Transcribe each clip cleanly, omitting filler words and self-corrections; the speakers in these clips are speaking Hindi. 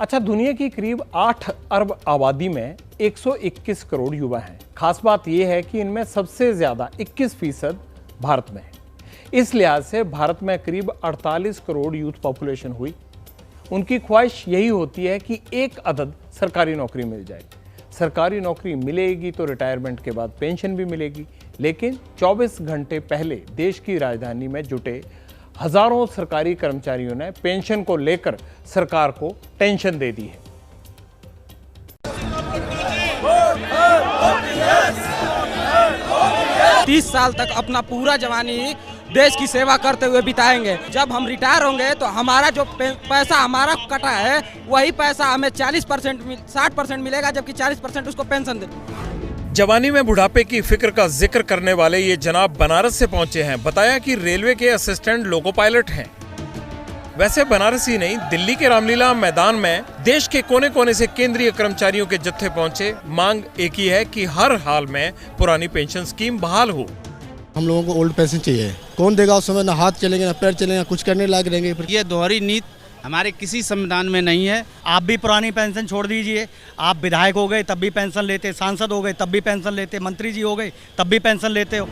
अच्छा, दुनिया की करीब 8 अरब आबादी में 121 करोड़ युवा हैं। खास बात यह है कि इनमें सबसे ज्यादा 21% भारत में है। इस लिहाज से भारत में करीब 48 करोड़ यूथ पॉपुलेशन हुई। उनकी ख्वाहिश यही होती है कि एक अदद सरकारी नौकरी मिल जाए। सरकारी नौकरी मिलेगी तो रिटायरमेंट के बाद पेंशन भी मिलेगी, लेकिन 24 घंटे पहले देश की राजधानी में जुटे हजारों सरकारी कर्मचारियों ने पेंशन को लेकर सरकार को टेंशन दे दी है। तीस साल तक अपना पूरा जवानी देश की सेवा करते हुए बिताएंगे। जब हम रिटायर होंगे तो हमारा जो पैसा हमारा कटा है वही पैसा हमें 60% मिलेगा, जबकि 40% उसको पेंशन देते। जवानी में बुढ़ापे की फिक्र का जिक्र करने वाले ये जनाब बनारस से पहुंचे हैं। बताया कि रेलवे के असिस्टेंट लोको पायलट हैं। वैसे बनारस ही नहीं, दिल्ली के रामलीला मैदान में देश के कोने कोने से केंद्रीय कर्मचारियों के जत्थे पहुंचे। मांग एक ही है कि हर हाल में पुरानी पेंशन स्कीम बहाल हो। हम लोगों को ओल्ड पेंशन चाहिए। कौन देगा उस समय? ना हाथ चलेंगे ना पैर चलेंगे, कुछ करने लायक रहेंगे। ये दोहरी नीति हमारे किसी संविधान में नहीं है। आप भी पुरानी पेंशन छोड़ दीजिए। आप विधायक हो गए तब भी पेंशन लेते, सांसद हो गए तब भी पेंशन लेते, मंत्री जी हो गए तब भी पेंशन लेते हो।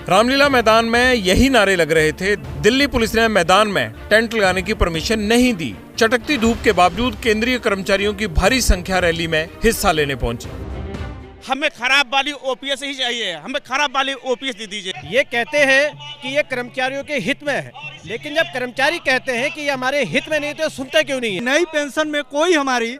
रामलीला मैदान में यही नारे लग रहे थे। दिल्ली पुलिस ने मैदान में टेंट लगाने की परमिशन नहीं दी। चटकती धूप के बावजूद केंद्रीय कर्मचारियों की भारी संख्या रैली में हिस्सा लेने पहुंची। हमें खराब वाली ओपीएस ही चाहिए, हमें खराब वाली ओपीएस दे दीजिए। ये कहते हैं कि ये कर्मचारियों के हित में है, लेकिन जब कर्मचारी कहते हैं कि ये हमारे हित में नहीं तो सुनते क्यों नहीं है? नई पेंशन में कोई हमारी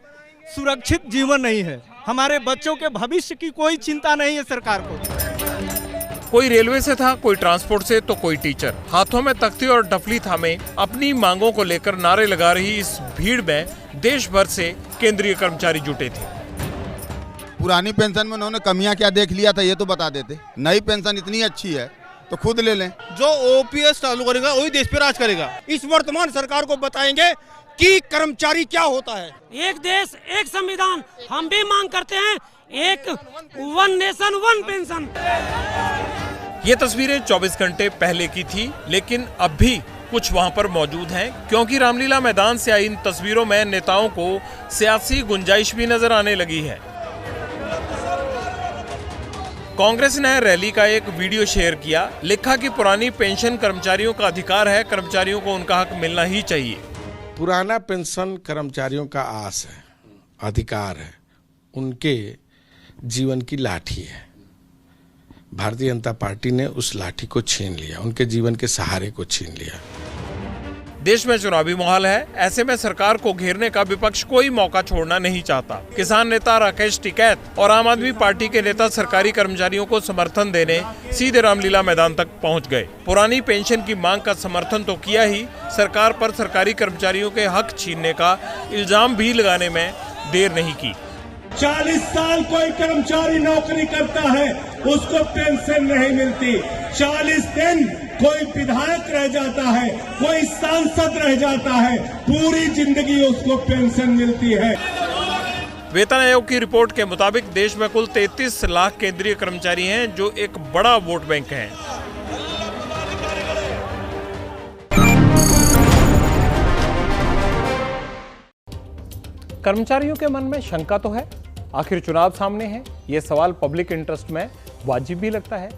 सुरक्षित जीवन नहीं है। हमारे बच्चों के भविष्य की कोई चिंता नहीं है सरकार को। कोई रेलवे से था, कोई ट्रांसपोर्ट से, तो कोई टीचर। हाथों में तख्ती और डफली थामे अपनी मांगों को लेकर नारे लगा रही इस भीड़ में देश भर से केंद्रीय कर्मचारी जुटे थे। पुरानी पेंशन में उन्होंने कमियां क्या देख लिया था ये तो बता देते। नई पेंशन इतनी अच्छी है तो खुद ले लें। जो ओपीएस चालू करेगा वही देश पे राज करेगा। इस वर्तमान सरकार को बताएंगे कि कर्मचारी क्या होता है। एक देश एक संविधान, हम भी मांग करते हैं एक वन नेशन वन पेंशन। ये तस्वीरें 24 घंटे पहले की थी, लेकिन अब भी कुछ वहां पर मौजूद हैं, क्योंकि रामलीला मैदान से आई इन तस्वीरों में नेताओं को सियासी गुंजाइश भी नजर आने लगी है। कांग्रेस ने रैली का एक वीडियो शेयर किया। लिखा कि पुरानी पेंशन कर्मचारियों का अधिकार है, कर्मचारियों को उनका हक मिलना ही चाहिए। पुराना पेंशन कर्मचारियों का आस है, अधिकार है, उनके जीवन की लाठी है। भारतीय जनता पार्टी ने उस लाठी को छीन लिया, उनके जीवन के सहारे को छीन लिया। देश में चुनावी माहौल है, ऐसे में सरकार को घेरने का विपक्ष कोई मौका छोड़ना नहीं चाहता। किसान नेता राकेश टिकैत और आम आदमी पार्टी के नेता सरकारी कर्मचारियों को समर्थन देने सीधे रामलीला मैदान तक पहुंच गए। पुरानी पेंशन की मांग का समर्थन तो किया ही, सरकार पर सरकारी कर्मचारियों के हक छीनने का इल्जाम भी लगाने में देर नहीं की। 40 साल कोई कर्मचारी नौकरी करता है, उसको पेंशन नहीं मिलती। 40 दिन कोई विधायक रह जाता है, कोई सांसद रह जाता है, पूरी जिंदगी उसको पेंशन मिलती है। वेतन आयोग की रिपोर्ट के मुताबिक देश में कुल 33 लाख केंद्रीय कर्मचारी हैं, जो एक बड़ा वोट बैंक है। कर्मचारियों के मन में शंका तो है, आखिर चुनाव सामने है। ये सवाल पब्लिक इंटरेस्ट में वाजिब भी लगता है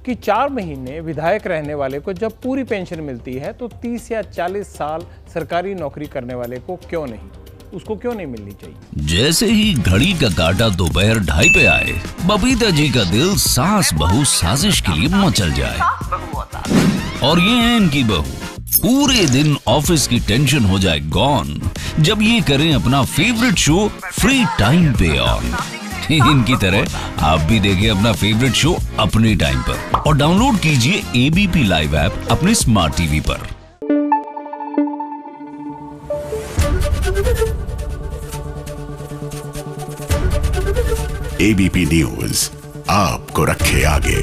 कि 4 महीने विधायक रहने वाले को जब पूरी पेंशन मिलती है तो 30 या 40 साल सरकारी नौकरी करने वाले को क्यों नहीं, उसको क्यों नहीं मिलनी चाहिए। जैसे ही घड़ी का काटा दोपहर 2:30 पे आए, बबीता जी का दिल सास बहू साजिश के लिए मचल जाए। और ये है इनकी बहू, पूरे दिन ऑफिस की टेंशन हो जाए गॉन जब ये करें अपना फेवरेट शो फ्री टाइम पे ऑन। इनकी तरह आप भी देखिए अपना फेवरेट शो अपने टाइम पर और डाउनलोड कीजिए एबीपी लाइव ऐप अपने स्मार्ट टीवी पर। एबीपी न्यूज आपको रखे आगे।